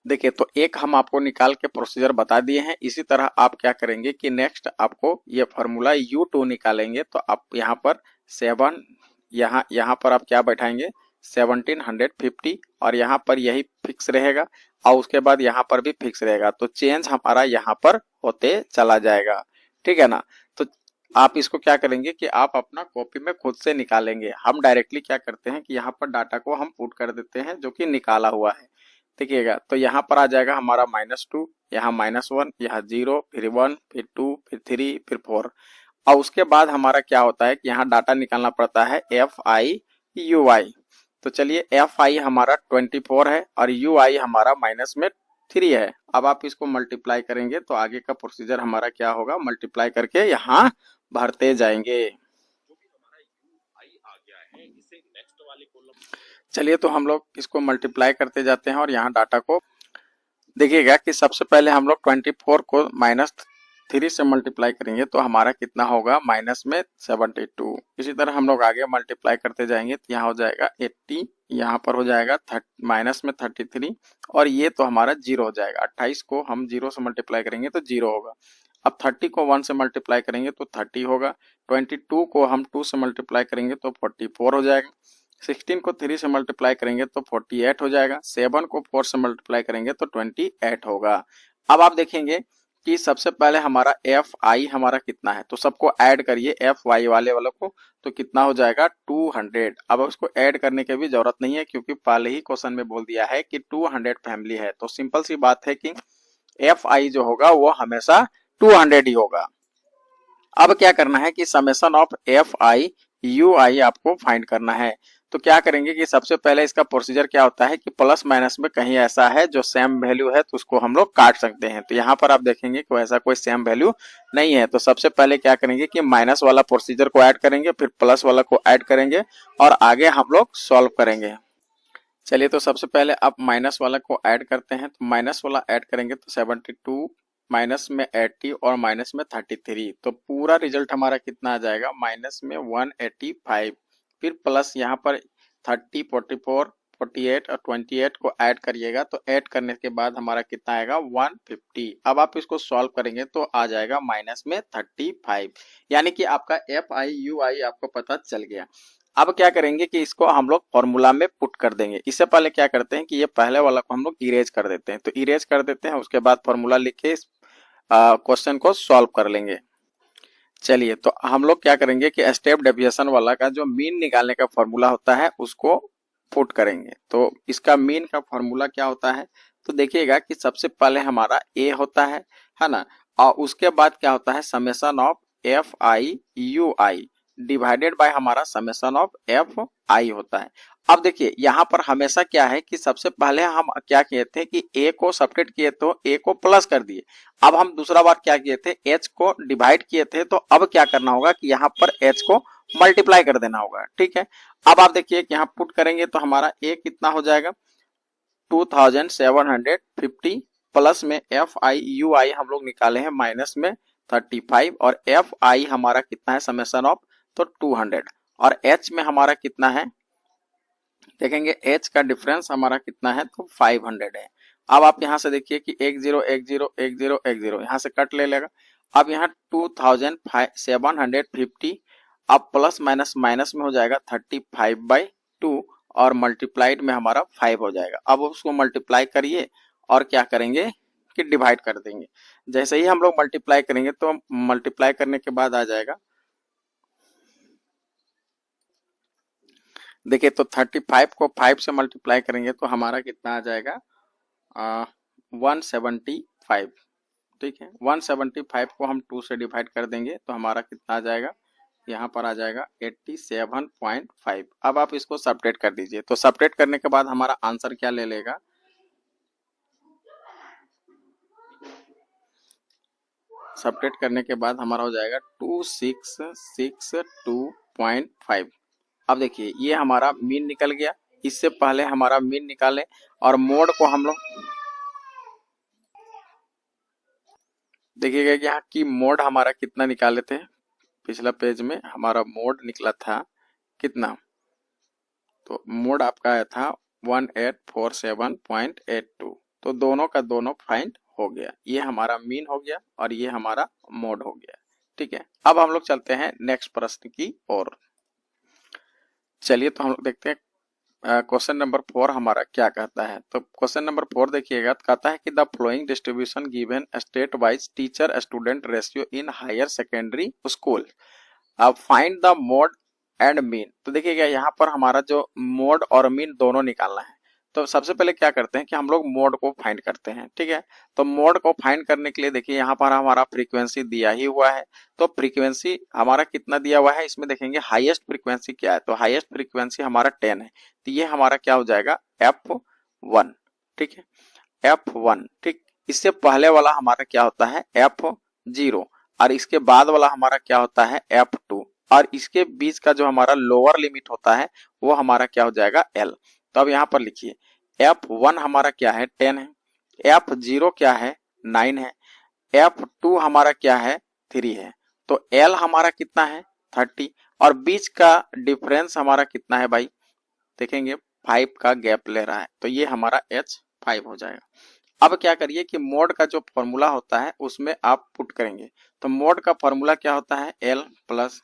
देखिए, तो एक हम आपको निकाल के प्रोसीजर बता दिए हैं। इसी तरह आप क्या करेंगे कि नेक्स्ट आपको ये फॉर्मूला U2 निकालेंगे तो आप यहाँ पर 7 यहाँ पर आप क्या बैठाएंगे 1750 और यहाँ पर यही फिक्स रहेगा और उसके बाद यहाँ पर भी फिक्स रहेगा। तो चेंज हमारा यहाँ पर होते चला जाएगा, ठीक है ना। तो आप इसको क्या करेंगे कि आप अपना कॉपी में खुद से निकालेंगे। हम डायरेक्टली क्या करते हैं कि यहाँ पर डाटा को हम पुट कर देते हैं जो कि निकाला हुआ है, देखिएगा। तो यहाँ पर आ जाएगा हमारा -2, यहाँ -1, यहाँ 0, फिर 1, फिर 2, फिर 3, फिर 4 और उसके बाद हमारा क्या होता है कि यहाँ डाटा निकालना पड़ता है FI/UI। तो चलिए FI हमारा 24 है और UI हमारा -3 है। अब आप इसको मल्टीप्लाई करेंगे तो आगे का प्रोसीजर हमारा क्या होगा, मल्टीप्लाई करके यहाँ भरते जाएंगे। चलिए तो हम लोग इसको मल्टीप्लाई करते जाते हैं और यहाँ डाटा को देखिएगा कि सबसे पहले हम लोग 24 को -3 से मल्टीप्लाई करेंगे तो हमारा कितना होगा, -72। इसी तरह हम लोग आगे मल्टीप्लाई करते जाएंगे तो यहाँ हो जाएगा 80, यहाँ पर हो जाएगा -33 और ये तो हमारा 0 हो जाएगा। 28 को हम 0 से मल्टीप्लाई करेंगे तो 0 होगा। अब 30 को 1 से मल्टीप्लाई करेंगे तो 30 होगा। 22 को हम 2 से मल्टीप्लाई करेंगे तो 44 हो जाएगा। 16 को 3 से मल्टीप्लाई करेंगे तो 48 हो जाएगा। 7 को 4 से मल्टीप्लाई करेंगे तो 28 होगा। अब आप देखेंगे कि सबसे पहले हमारा FI हमारा कितना है, तो सबको ऐड करिए FY वालों को, तो कितना हो जाएगा 200। अब उसको ऐड करने की भी जरूरत नहीं है क्योंकि पहले ही क्वेश्चन में बोल दिया है कि 200 फैमिली है। तो सिंपल सी बात है कि FI जो होगा वो हमेशा 200 ही होगा। अब क्या करना है कि समेशन ऑफ FI/UI आपको फाइंड करना है। तो क्या करेंगे कि सबसे पहले इसका प्रोसीजर क्या होता है कि प्लस माइनस में कहीं ऐसा है जो सेम वैल्यू है तो उसको हम लोग काट सकते हैं। तो यहाँ पर आप देखेंगे कि ऐसा कोई सेम वैल्यू नहीं है। तो सबसे पहले क्या करेंगे कि माइनस वाला प्रोसीजर को ऐड करेंगे, फिर प्लस वाला को ऐड करेंगे और आगे हम लोग सॉल्व करेंगे। चलिए तो सबसे पहले आप माइनस वाला को ऐड करते हैं। तो माइनस वाला ऐड करेंगे तो 72, माइनस में 80 और माइनस में 33, तो पूरा रिजल्ट हमारा कितना आ जाएगा, माइनस में 185। फिर प्लस यहाँ पर 30, 44, 48 और 28 को ऐड करिएगा। तो ऐड करने के बाद हमारा कितना आएगा 150। अब आप इसको सॉल्व करेंगे तो आ जाएगा माइनस में 35, यानी कि आपका FI/UI आपको पता चल गया। अब क्या करेंगे कि इसको हम लोग फॉर्मूला में पुट कर देंगे। इससे पहले क्या करते हैं कि ये पहले वाला को हम लोग इरेज कर देते हैं। तो इरेज कर देते हैं, उसके बाद फॉर्मूला लिख के इस क्वेश्चन को सॉल्व कर लेंगे। चलिए तो हम लोग क्या करेंगे कि स्टेप डेविएशन वाला का जो मीन निकालने का फॉर्मूला होता है उसको पुट करेंगे। तो इसका मीन का फॉर्मूला क्या होता है, तो देखिएगा कि सबसे पहले हमारा ए होता है ना, और उसके बाद क्या होता है summation of FI/UI divided by हमारा समेशन ऑफ FI होता है। अब देखिए यहाँ पर हमेशा क्या है कि सबसे पहले हम क्या किए थे कि ए को सब्ट्रैक्ट किए तो ए को प्लस कर दिए। अब हम दूसरा बार क्या किए थे, एच को डिवाइड किए थे, तो अब क्या करना होगा कि यहाँ पर एच को मल्टीप्लाई कर देना होगा, ठीक है। अब आप देखिए कि यहाँ पुट करेंगे तो हमारा ए कितना हो जाएगा 2750 प्लस में FI/UI हम लोग निकाले हैं माइनस में 35 और FI हमारा कितना है समेशन ऑफ तो 200 और H में हमारा कितना है देखेंगे, H का डिफरेंस हमारा कितना है तो 500 है। अब आप यहाँ से देखिए कि 10 10 10 10 यहाँ से कट ले लेगा। अब यहाँ 2750 अब प्लस माइनस माइनस में हो जाएगा 35/2 और मल्टीप्लाइड में हमारा 5 हो जाएगा। अब उसको मल्टीप्लाई करिए और क्या करेंगे कि डिवाइड कर देंगे। जैसे ही हम लोग मल्टीप्लाई करेंगे तो मल्टीप्लाई करने के बाद आ जाएगा, देखिए तो 35 को 5 से मल्टीप्लाई करेंगे तो हमारा कितना आ जाएगा 175, ठीक है। 175 को हम 2 से डिवाइड कर देंगे तो हमारा कितना आ जाएगा, यहाँ पर आ जाएगा 87.5। अब आप इसको सब्ट्रैक्ट कर दीजिए। तो सब्ट्रैक्ट करने के बाद हमारा आंसर क्या ले लेगा, सब्ट्रैक्ट करने के बाद हमारा हो जाएगा 2662.5। अब देखिए ये हमारा मीन निकल गया। इससे पहले हमारा मीन निकाले और मोड को हम लोग देखिएगा कि यहाँ की मोड हमारा कितना निकाले थे, पिछला पेज में हमारा मोड निकला था कितना, तो मोड आपका आया था 1847.82। तो दोनों का दोनों फाइंड हो गया। ये हमारा मीन हो गया और ये हमारा मोड हो गया, ठीक है। अब हम लोग चलते हैं नेक्स्ट प्रश्न की ओर। चलिए तो हम लोग देखते हैं क्वेश्चन नंबर 4 हमारा क्या कहता है। तो क्वेश्चन नंबर 4 देखिएगा, तो कहता है कि the following distribution given state wise teacher student ratio in higher secondary school, अब find the mode and mean. तो देखिएगा यहाँ पर हमारा जो मोड और मीन दोनों निकालना है। तो सबसे पहले क्या करते हैं कि हम लोग मोड को फाइंड करते हैं, ठीक है। तो मोड को फाइंड करने के लिए देखिए यहाँ पर हमारा फ्रीक्वेंसी दिया ही हुआ है। तो फ्रीक्वेंसी हमारा कितना दिया हुआ है, इसमें देखेंगे हाईएस्ट फ्रीक्वेंसी क्या है। तो हाईएस्ट फ्रीक्वेंसी हमारा 10 है। तो ये हमारा क्या हो जाएगा, F1, ठीक है, F1, ठीक। इससे पहले वाला हमारा क्या होता है, F0, और इसके बाद वाला हमारा क्या होता है, F2, और इसके बीच का जो हमारा लोअर लिमिट होता है वो हमारा क्या हो जाएगा, L। तो अब यहाँ पर लिखिए, F1 हमारा क्या है, 10 है, F0 क्या है, 9 है, F2 हमारा क्या है, 3 है। तो L हमारा कितना है, 30, और बीच का डिफरेंस हमारा कितना है भाई, देखेंगे 5 का गैप ले रहा है। तो ये हमारा H5 हो जाएगा। अब क्या करिए कि मोड का जो फॉर्मूला होता है उसमें आप पुट करेंगे। तो मोड का फॉर्मूला क्या होता है, L plus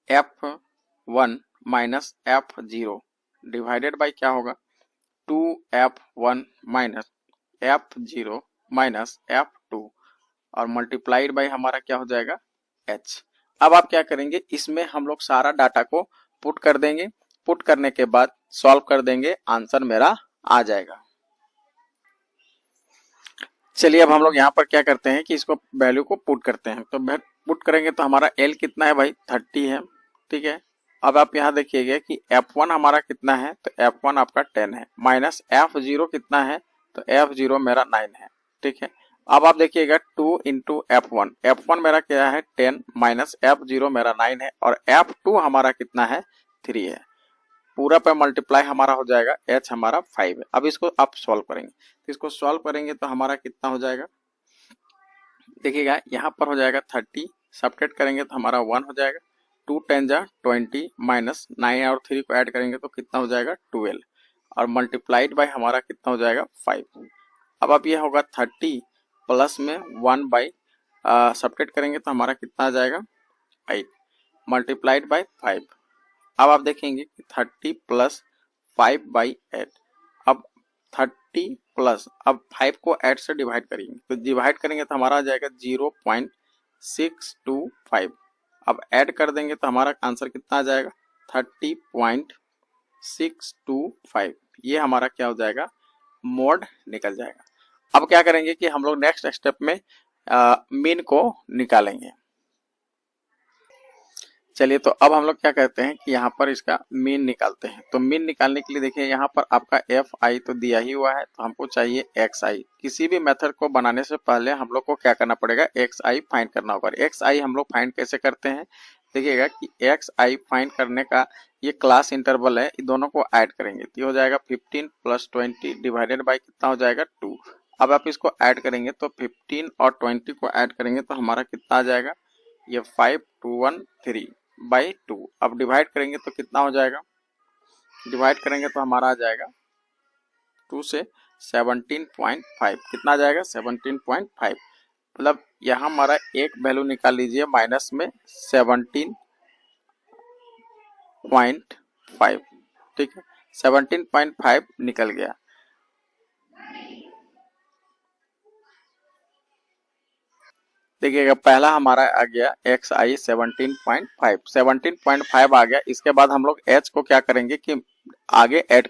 F1 minus F0 divided by क्या होगा, 2F1 minus F0 minus F2, और मल्टीप्लाइड बाई हमारा क्या हो जाएगा, H। अब आप क्या करेंगे, इसमें हम लोग सारा डाटा को पुट कर देंगे। पुट करने के बाद सॉल्व कर देंगे, आंसर मेरा आ जाएगा। चलिए अब हम लोग यहाँ पर क्या करते हैं कि इसको वैल्यू को पुट करते हैं। तो पुट करेंगे तो हमारा L कितना है भाई, 30 है, ठीक है। अब आप यहाँ देखिएगा कि F1 हमारा कितना है, तो F1 आपका 10 है, माइनस F0 कितना है, तो F0 मेरा 9 है, ठीक है। अब आप देखिएगा 2 इंटू F1, F1 मेरा क्या है 10, माइनस F0 मेरा 9 है, और F2 हमारा कितना है 3 है। पूरा पे मल्टीप्लाई हमारा हो जाएगा, H हमारा 5 है। अब इसको आप सॉल्व करेंगे, तो इसको सॉल्व करेंगे तो हमारा कितना हो जाएगा, देखिएगा यहाँ पर हो जाएगा 30, सब्ट्रैक्ट करेंगे तो हमारा 1 हो जाएगा, 2 10 जा 20, माइनस 9 और 3 को ऐड करेंगे तो कितना हो जाएगा 12, और मल्टीप्लाइड बाय हमारा कितना हो जाएगा 5। अब ये होगा 30 प्लस में 1 बाई सब्ट्रैक्ट करेंगे तो हमारा कितना आ जाएगा 8, मल्टीप्लाइड बाय 5। अब आप देखेंगे कि 30 प्लस 5/8, अब 30 प्लस, अब 5 को 8 से डिवाइड करेंगे, तो डिवाइड करेंगे तो हमारा आ जाएगा 0.625। अब ऐड कर देंगे तो हमारा आंसर कितना आ जाएगा 30.625। ये हमारा क्या हो जाएगा, मोड निकल जाएगा। अब क्या करेंगे कि हम लोग नेक्स्ट स्टेप में मीन को निकालेंगे। चलिए तो अब हम लोग क्या कहते हैं कि यहाँ पर इसका मीन निकालते हैं। तो मीन निकालने के लिए देखिए यहाँ पर आपका Fi तो दिया ही हुआ है, तो हमको चाहिए Xi। किसी भी मेथड को बनाने से पहले हम लोग को क्या करना पड़ेगा, Xi फाइंड करना होगा। Xi हम लोग फाइंड कैसे करते हैं, देखिएगा कि Xi फाइंड करने का ये क्लास इंटरवल है, दोनों को ऐड करेंगे तो ये हो जाएगा 15 प्लस 20 डिवाइडेड बाई कितना हो जाएगा 2। अब आप इसको ऐड करेंगे तो 15 और 20 को ऐड करेंगे तो हमारा कितना आ जाएगा, ये 5 2 1 3 बाई 2। अब डिवाइड करेंगे तो कितना हो जाएगा, डिवाइड करेंगे तो हमारा आ जाएगा 2 से 17.5, कितना आ जाएगा 17.5। मतलब यहाँ हमारा एक वैल्यू निकाल लीजिए माइनस में 17.5, ठीक है, 17.5 निकल गया। देखिएगा पहला हमारा आ गया Xi 17.5 आ गया। इसके बाद हम लोग H को क्या करेंगे कि आगे ऐड,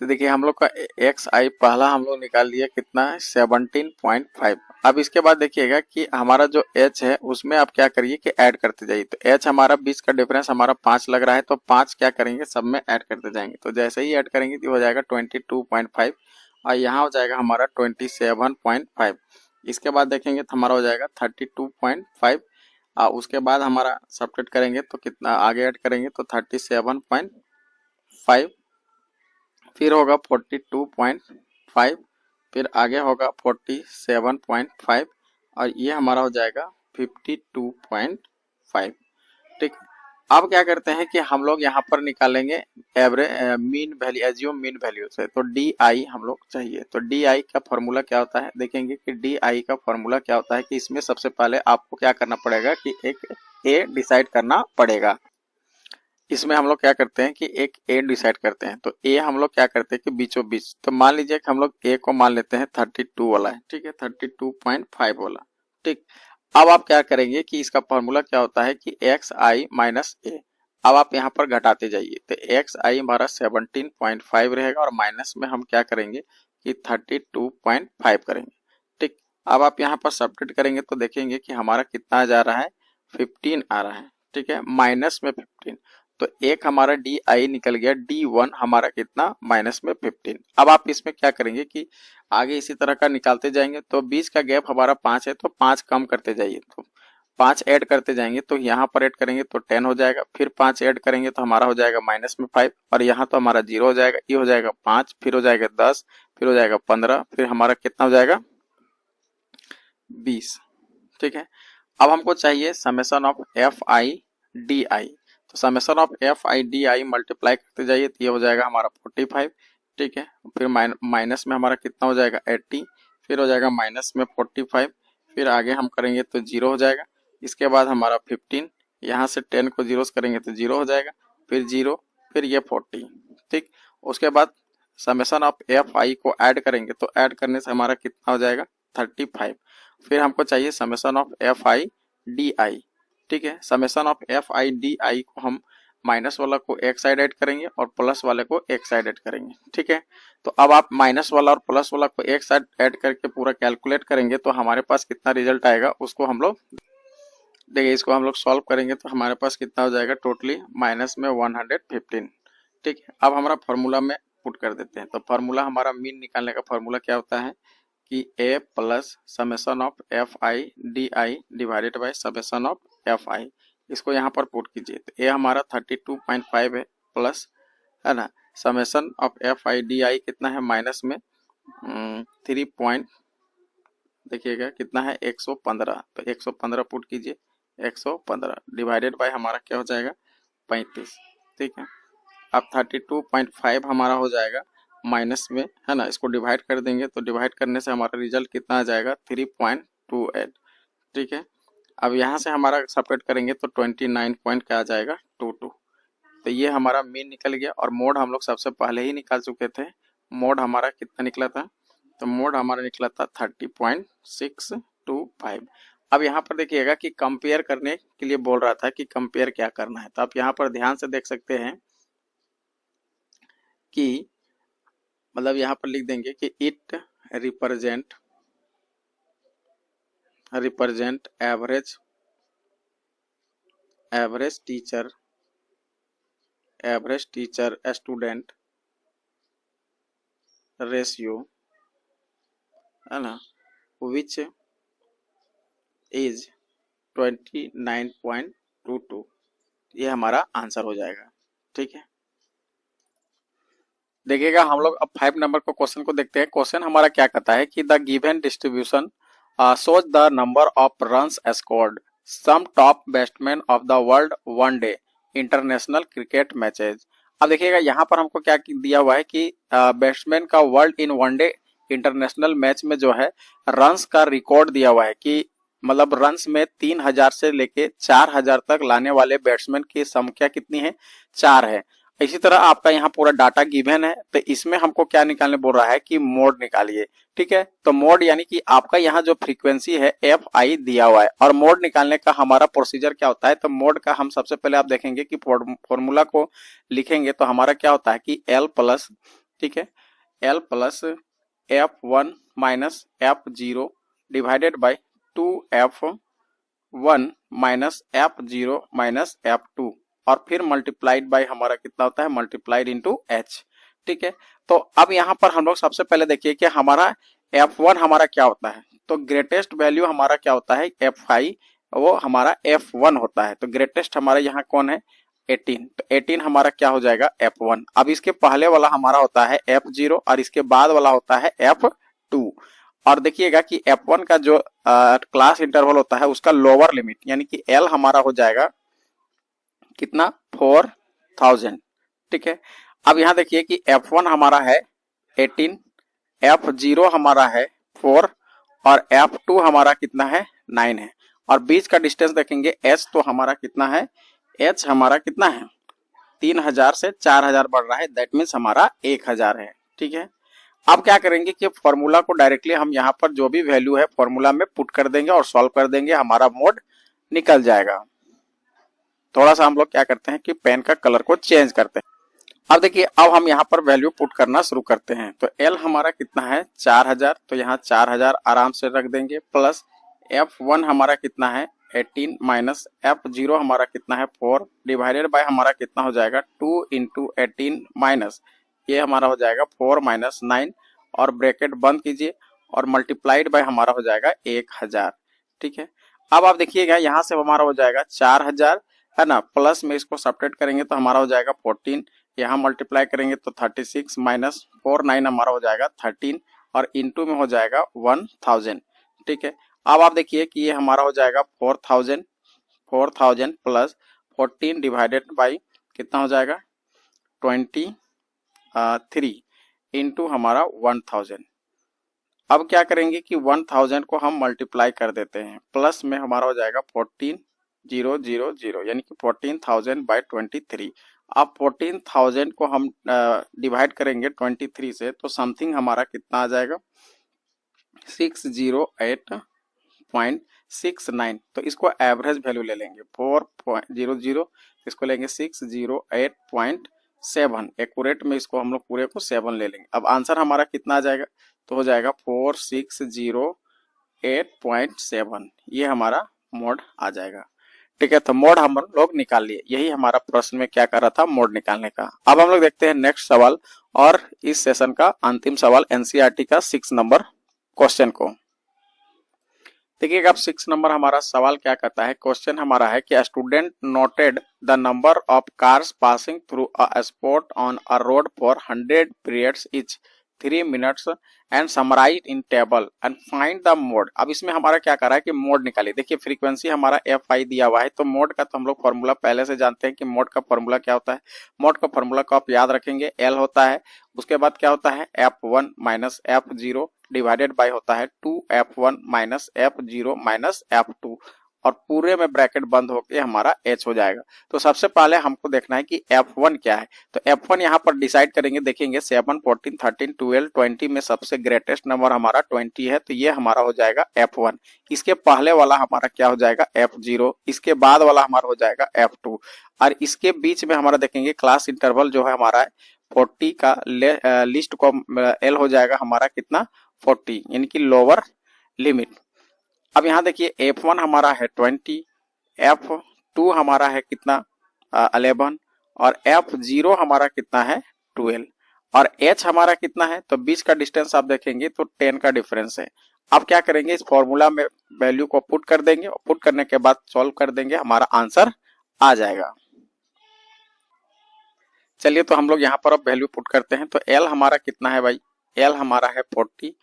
तो देखिए हम लोग का Xi पहला हम लोग निकाल लिया कितना है 17.5। अब इसके बाद देखिएगा कि हमारा जो H है उसमें आप क्या करिए कि ऐड करते जाइए। तो H हमारा बीच का डिफरेंस हमारा 5 लग रहा है, तो 5 क्या करेंगे सब में ऐड करते जाएंगे। तो जैसे ही ऐड करेंगे तो हो जाएगा 22.5, और यहाँ हो जाएगा हमारा 27.5। इसके बाद देखेंगे तो हमारा हो जाएगा 32.5, उसके बाद हमारा सब्ट्रैक्ट करेंगे तो कितना आगे ऐड करेंगे तो 37.5, फिर होगा 42.5, फिर आगे होगा 47.5, और ये हमारा हो जाएगा 52.5, ठीक। अब क्या करते हैं कि हम लोग यहाँ पर निकालेंगे average mean value, assume mean value से। तो डी आई हम लोग चाहिए। तो डी आई का फॉर्मूला क्या होता है, देखेंगे कि डी आई का फॉर्मूला क्या होता है कि इसमें सबसे पहले आपको क्या करना पड़ेगा कि एक ए डिसाइड करना पड़ेगा। इसमें हम लोग क्या करते हैं कि एक ए डिसाइड करते हैं। तो ए हम लोग क्या करते हैं कि बीचों बीच, तो मान लीजिए कि हम लोग ए को मान लेते हैं 32 वाला है, ठीक है, 32.5 वाला। ठीक, अब आप क्या करेंगे कि इसका फॉर्मूला क्या होता है कि एक्स आई माइनस ए। अब आप यहाँ पर घटाते जाइए, तो एक्स आई हमारा 17.5 रहेगा और माइनस में हम क्या करेंगे कि 32.5 करेंगे। ठीक, अब आप यहाँ पर सब्ट्रैक्ट करेंगे तो देखेंगे कि हमारा कितना जा रहा है, 15 आ रहा है। ठीक है, माइनस में 15, तो एक हमारा डी आई निकल गया, डी वन हमारा कितना, माइनस में 15। अब आप इसमें क्या करेंगे कि आगे इसी तरह का निकालते जाएंगे, तो बीच का गैप हमारा 5 है, तो 5 कम करते जाइए, तो 5 ऐड करते जाएंगे, तो यहाँ पर ऐड करेंगे तो 10 हो जाएगा, फिर 5 ऐड करेंगे तो हमारा हो जाएगा माइनस में 5, और यहाँ तो हमारा 0 हो जाएगा, ये हो जाएगा 5, फिर हो जाएगा 10, फिर हो जाएगा 15, फिर हमारा कितना हो जाएगा 20। ठीक है, अब हमको चाहिए summation of F I D I, तो summation of F I D I multiply करते जाइए, तो ये हो जाएगा हमारा 45। ठीक है, फिर माइनस में हमारा कितना हो जाएगा 80, फिर हो जाएगा माइनस में 45, फिर आगे हम करेंगे तो 0 हो जाएगा, इसके बाद हमारा 15, यहाँ से 10 को जीरो करेंगे तो 0 हो जाएगा, फिर 0, फिर ये 40। ठीक, उसके बाद समेशन ऑफ एफ आई को ऐड करेंगे, तो ऐड करने से हमारा कितना हो जाएगा 35। फिर हमको चाहिए summation of F I D आई। ठीक है, summation of F I D आई को हम माइनस वाला को एक साइड ऐड करेंगे और प्लस वाले को एक साइड ऐड करेंगे। ठीक है, तो अब आप माइनस वाला और प्लस वाला को एक साइड ऐड करके पूरा कैलकुलेट करेंगे, तो हमारे पास कितना रिजल्ट आएगा उसको हम लोग देखिए, इसको हम लोग सॉल्व करेंगे तो हमारे पास कितना हो जाएगा टोटली माइनस में 115। ठीक है, अब हमारा फॉर्मूला में पुट कर देते हैं, तो फॉर्मूला हमारा मीन निकालने का फॉर्मूला क्या होता है कि A plus summation of F I D I divided by summation of F I. इसको यहाँ पर पुट कीजिए, तो ए हमारा 32.5 है, प्लस है ना, summation of F I D आई कितना है माइनस में 3 पॉइंट, देखिएगा कितना है 115, तो 115 पुट कीजिए, 115 डिवाइडेड बाय हमारा क्या हो जाएगा 35। ठीक है, अब 32.5 हमारा हो जाएगा माइनस में, है ना, इसको डिवाइड कर देंगे, तो डिवाइड करने से हमारा रिजल्ट कितना आ जाएगा 3.28। ठीक है, अब यहाँ से हमारा सब्ट्रैक्ट करेंगे तो 29 पॉइंट क्या आ जाएगा 22। तो ये हमारा मीन निकल गया, और मोड हम लोग सबसे पहले ही निकाल चुके थे। मोड हमारा कितना निकला था, तो मोड हमारा निकला था 30.625। अब यहाँ पर देखिएगा कि कंपेयर करने के लिए बोल रहा था कि कंपेयर क्या करना है, तो आप यहाँ पर ध्यान से देख सकते हैं कि मतलब यहाँ पर लिख देंगे कि it represent average teacher student ratio, है ना, विच इज 29.22। ये हमारा आंसर हो जाएगा। ठीक है, देखिएगा हम लोग अब 5 नंबर को क्वेश्चन को देखते हैं। क्वेश्चन हमारा क्या कहता है कि the given distribution shows the number of runs scored some top batsmen of the world one day international cricket matches। अब देखिएगा यहाँ पर हमको क्या दिया हुआ है कि बैट्समैन का world in one day international match में जो है रन्स का रिकॉर्ड दिया हुआ है कि मतलब रन्स में 3000 से लेके 4000 तक लाने वाले बैट्समैन की संख्या कितनी है, 4 है। इसी तरह आपका यहाँ पूरा डाटा गिवन है, तो इसमें हमको क्या निकालने बोल रहा है कि मोड निकालिए। ठीक है, तो मोड यानी कि आपका यहाँ जो फ्रीक्वेंसी है एफ आई दिया हुआ है, और मोड निकालने का हमारा प्रोसीजर क्या होता है, तो मोड का हम सबसे पहले आप देखेंगे कि फॉर्मूला को लिखेंगे तो हमारा क्या होता है कि एल प्लस, ठीक है, L plus F one minus F zero divided by 2f1 minus F zero minus f2, और फिर मल्टीप्लाइड बाय हमारा कितना होता है मल्टीप्लाइड इनटू h। ठीक है, तो अब यहाँ पर हम लोग सबसे पहले देखिए कि हमारा f1 हमारा क्या होता है, तो ग्रेटेस्ट वैल्यू हमारा क्या होता है f5, वो हमारा f1 होता है। तो ग्रेटेस्ट हमारा यहाँ कौन है 18, तो 18 हमारा क्या हो जाएगा f1। अब इसके पहले वाला हमारा होता है f0 और इसके बाद वाला होता है f2। और देखिएगा कि f1 का जो क्लास इंटरवल होता है उसका लोअर लिमिट यानी कि l हमारा हो जाएगा कितना 4000। ठीक है, अब यहाँ देखिए कि f1 हमारा है 18, f0 हमारा है 4 और f2 हमारा कितना है 9 है, और बीच का डिस्टेंस देखेंगे h, तो हमारा कितना है h हमारा कितना है 3000 से 4000 बढ़ रहा है, दैट मीन्स हमारा 1000 है। ठीक है, अब क्या करेंगे कि फॉर्मूला को डायरेक्टली हम यहाँ पर जो भी वैल्यू है फॉर्मूला में पुट कर देंगे और सॉल्व कर देंगे, हमारा मोड निकल जाएगा। थोड़ा सा हम लोग क्या करते हैं कि पेन का कलर को चेंज करते हैं। अब देखिए, अब हम यहाँ पर वैल्यू पुट करना शुरू करते हैं। तो L हमारा कितना है 4000, तो यहाँ 4000 आराम से रख देंगे, प्लस F1 हमारा कितना है 18 माइनस F0 हमारा कितना है 4 डिवाइडेड बाय हमारा कितना हो जाएगा 2 इंटू 18 माइनस ये हमारा हो जाएगा 4 माइनस 9 और ब्रैकेट बंद कीजिए और मल्टीप्लाइड बाय हमारा हो जाएगा 1000। ठीक है, अब आप देखिएगा यहाँ से हमारा हो जाएगा 4000 है ना, प्लस में इसको सब्ट्रैक्ट करेंगे तो हमारा हो जाएगा 14, यहाँ मल्टीप्लाई करेंगे तो 36 माइनस 49 हमारा हो जाएगा 13 और इंटू में हो जाएगा 1000। ठीक है, अब आप देखिए कि ये हमारा हो जाएगा 4000 प्लस 14 डिवाइडेड बाई कितना हो जाएगा 23 इंटू हमारा 1000। अब क्या करेंगे कि 1000 को हम मल्टीप्लाई कर देते हैं, प्लस में हमारा हो जाएगा 14000 यानी कि 14000 बाई 23। अब 14000 को हम डिवाइड करेंगे 23 से तो समथिंग हमारा कितना आ जाएगा 608.69। तो इसको एवरेज वैल्यू ले लेंगे 4.00, इसको लेंगे 608.7, एक्यूरेट में इसको हम लोग पूरे को 7 ले लेंगे। अब आंसर हमारा कितना आ जाएगा, तो हो जाएगा 4608.7, ये हमारा मोड आ जाएगा। ठीक है, तो मोड हम लोग निकाल लिए, यही हमारा प्रश्न में क्या कर रहा था, मोड निकालने का। अब हम लोग देखते हैं नेक्स्ट सवाल और इस सेशन का अंतिम सवाल एनसीईआरटी का 6 नंबर क्वेश्चन को। देखिएगा, अब 6 नंबर हमारा सवाल क्या कहता है, क्वेश्चन हमारा है कि student noted the number of cars passing through a spot on a road for 100 periods each 3 minutes and summarise in table and find the mode. अब इसमें हमारा क्या कर रहा है कि मोड निकालिए। देखिए, फ्रीक्वेंसी हमारा FI दिया हुआ है, तो मोड का तो हम लोग फॉर्मूला पहले से जानते हैं कि मोड का फॉर्मूला क्या होता है। मोड का फॉर्मूला को आप याद रखेंगे, L होता है, उसके बाद क्या होता है F1 minus F0 divided by होता है 2F1 minus F0 minus F2 और पूरे में ब्रैकेट बंद होके हमारा H हो जाएगा। तो सबसे पहले हमको देखना है कि F1 क्या है। तो F1 यहाँ पर डिसाइड करेंगे, देखेंगे 7, 14, 13, 12, 20 में सबसे ग्रेटेस्ट नंबर हमारा 20 है, तो ये हमारा हो जाएगा F1। इसके पहले वाला हमारा क्या हो जाएगा F0, इसके बाद वाला हमारा हो जाएगा F2 और इसके बीच में हमारा देखेंगे क्लास इंटरवल जो है हमारा 40 का लिस्ट को L हो जाएगा हमारा कितना 40, यानी कि लोअर लिमिट। अब यहाँ देखिए F1 हमारा है 20, F2 हमारा है कितना 11 और F0 हमारा कितना है 12 और H हमारा कितना है, तो बीच का डिस्टेंस आप देखेंगे तो 10 का डिफरेंस है। अब क्या करेंगे, इस फॉर्मूला में वैल्यू को पुट कर देंगे और पुट करने के बाद सॉल्व कर देंगे, हमारा आंसर आ जाएगा। चलिए, तो हम लोग यहाँ पर अब वैल्यू पुट करते हैं। तो L हमारा कितना है भाई, L हमारा है 40,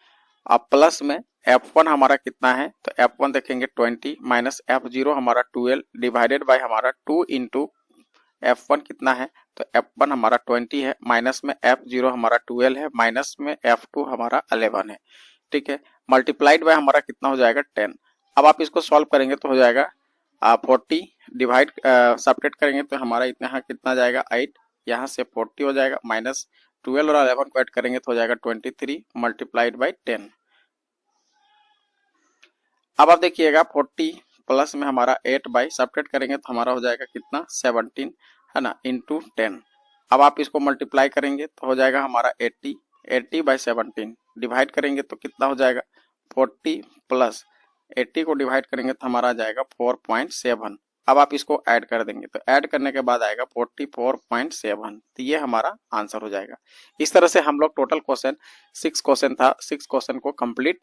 अब प्लस में F1 हमारा कितना है, तो F1 देखेंगे 20 माइनस F0 हमारा 12 डिवाइडेड बाय हमारा 2 इंटू F1 कितना है, तो F1 हमारा 20 है, माइनस में F0 हमारा 12 है, माइनस में F2 हमारा 11 है। ठीक है, मल्टीप्लाइड बाय हमारा कितना हो जाएगा 10। अब आप इसको सॉल्व करेंगे तो हो जाएगा 40 डिवाइड सब्ट्रैक्ट करेंगे तो हमारा यहाँ कितना जाएगा 8, यहाँ से 40 हो जाएगा, माइनस 12 और 11 को ऐड करेंगे तो हो जाएगा 23 मल्टीप्लाइड बाई 10। अब आप देखिएगा 40 प्लस में हमारा 8 बाई सब्ट्रैक्ट करेंगे तो हमारा हो जाएगा कितना 17 है ना, इंटू 10। अब आप इसको मल्टीप्लाई करेंगे तो हो जाएगा हमारा 80 बाई 17 डिवाइड करेंगे तो कितना हो जाएगा 40 प्लस 80 को डिवाइड करेंगे तो हमारा आ जाएगा 4.7। अब आप इसको ऐड कर देंगे तो ऐड करने के बाद आएगा 44.7, तो ये हमारा आंसर हो जाएगा। इस तरह से हम लोग टोटल क्वेश्चन 6 क्वेश्चन था, 6 क्वेश्चन को कंप्लीट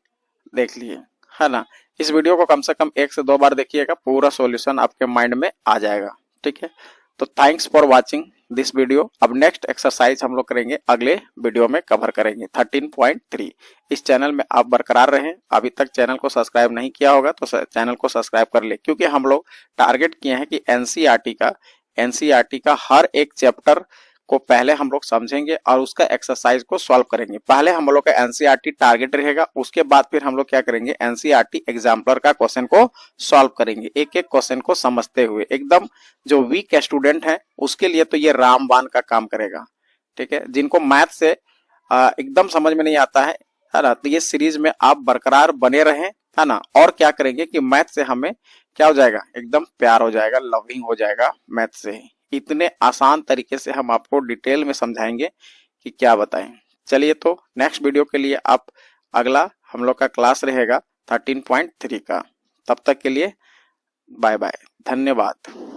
देख लिए है ना। इस वीडियो को कम से कम 1 से 2 बार देखिएगा, पूरा सॉल्यूशन आपके माइंड में आ जाएगा। ठीक है, तो thanks for watching this video. अब नेक्स्ट एक्सरसाइज हम लोग करेंगे, अगले वीडियो में कवर करेंगे 13.3। इस चैनल में आप बरकरार रहें, अभी तक चैनल को सब्सक्राइब नहीं किया होगा तो चैनल को सब्सक्राइब कर ले, क्योंकि हम लोग टारगेट किए हैं कि एनसीईआरटी का हर एक चैप्टर को पहले हम लोग समझेंगे और उसका एक्सरसाइज को सॉल्व करेंगे। पहले हम लोग का एनसीईआरटी टारगेट रहेगा, उसके बाद फिर हम लोग क्या करेंगे, एनसीईआरटी एग्जाम्पलर का क्वेश्चन को सॉल्व करेंगे, एक एक क्वेश्चन को समझते हुए। एकदम जो वीक स्टूडेंट है उसके लिए तो ये रामबाण का काम करेगा, ठीक है। जिनको मैथ से एकदम समझ में नहीं आता है ना, तो ये सीरीज में आप बरकरार बने रहें, है ना। और क्या करेंगे कि मैथ से हमें क्या हो जाएगा, एकदम प्यार हो जाएगा, लविंग हो जाएगा मैथ से। इतने आसान तरीके से हम आपको डिटेल में समझाएंगे कि क्या बताएं। चलिए, तो नेक्स्ट वीडियो के लिए आप अगला हम लोग का क्लास रहेगा 13.3 का। तब तक के लिए बाय बाय, धन्यवाद।